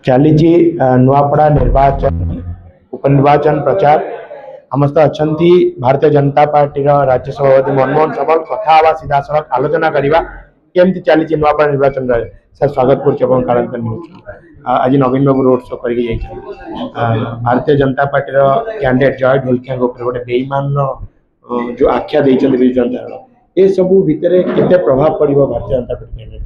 चली नुआपड़ा निर्वाचन उपनिर्वाचन प्रचार समस्त अच्छा भारतीय जनता पार्टी राज्य सभापति मनमोहन सबल कथा हवा सीधा सड़क आलोचना करवा केमती चली नुआपड़ा निर्वाचन सर स्वागत कर आज नवीन बाबू रोड शो कर भारतीय जनता पार्टी कैंडिडेट जय ढोलकिया गोटे बेईमान जो आख्या देते विजु जनता दल ये सब भितर केते प्रभाव पड़ो भारतीय जनता पार्टी कैंडिडेट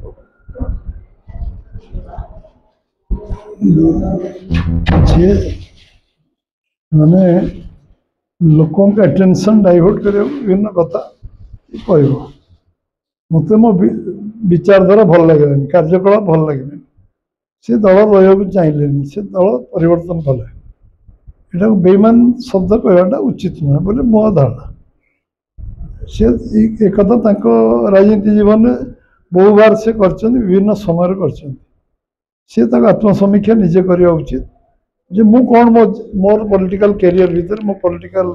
माने लोकों का अटेंशन डाइवर्ट कर विभिन्न कथा कह मत मो विचारधारा भल लगे कार्यकलाप भल लगे से दल रहा चाहिए से दल परिवर्तन कले यहाँ बेईमान शब्द कहवाटा उचित नुह बोले मो धारणा से एक राजनीति जीवन में बहु बार से विभिन्न समय कर आत्मसमीक्षा निजे करवा उचित जे मु कौन मोर पॉलिटिकल कैरियर भीतर मो पॉलिटिकल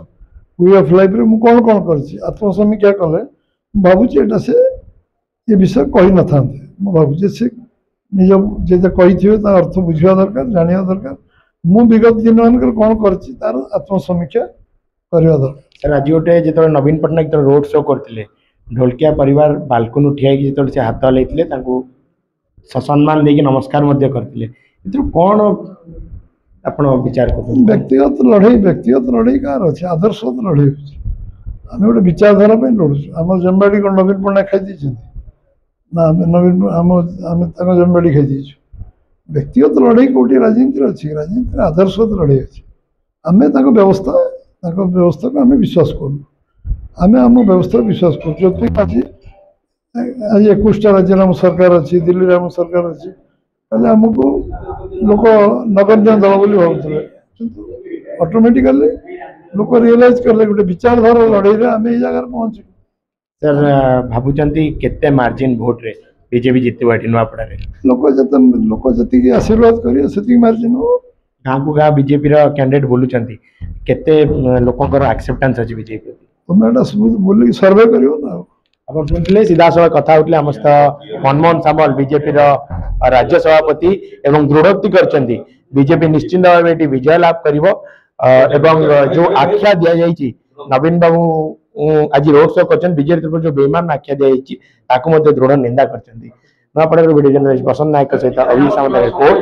वे ऑफ लाइफ रे मु कौन कौन कर आत्मसमीक्षा कले भावुची एटा से ये विषय कही न था भावुची से निज जे कही अर्थ बुझा दरकार जाना दरकार मु विगत दिन मान कौन कर आत्मसमीक्षा करवा दरकार। आज गोटे जो नवीन पट्टनायक रोड शो करते ढोलकिया परिवार बालकनी ठिया जो से हाथ हल्ते ससम्मान देकी नमस्कार करते कौन आप विचार कर व्यक्तिगत लड़ई कार अच्छे आदर्शगत लड़ई आम गोटे विचारधारा लड़ू आम जमबाड़ी कौन नवीन पट्टनायक खाई ना नवीन आम जमबाड़ी खाई व्यक्तिगत लड़ई कौटी राजनीति अच्छी राजनीति आदर्शगत लड़ई अच्छी आम व्यवस्था को आम विश्वास करूँ आम आम व्यवस्था विश्वास कर आज 21टा राज्य आम सरकार अच्छी दिल्ली आम सरकार अच्छी आमको लोक नगण्य दल बोली भावुले ऑटोमेटिकली लोक रियलाइज कले गोटे विचारधारा लड़ई आम ये जगह पहुँचू। सर भावुंट केते मार्जिन भोट रे बीजेपी जितवा नुआपड़ा लोक जी आशीर्वाद करेंगे मार्जिन हो गाँ को गाँ बीजेपी कैंडिडेट बोलुं केते लोकंर एक्सेप्टेंस अच्छी बीजेपी तुम बोल सर्वे कर आप शुणुले सीधा सड़क कथा होते आम सहित मनमोहन सामल बीजेपी राज्य सभापति एवं दृढ़ोक्ति करछंती बीजेपी निश्चिंत भाव में विजय लाभ कर जो आख्या दि जाइए नवीन बाबू आज रोड शो कर बीजेपी तरफ जो बेईमान आख्या दि जाइए दृढ़ निंदा कर नुआपड़ा वीडियो जर्नलिस्ट बसंत नायक सहित अभिषेक सामंत रिपोर्ट।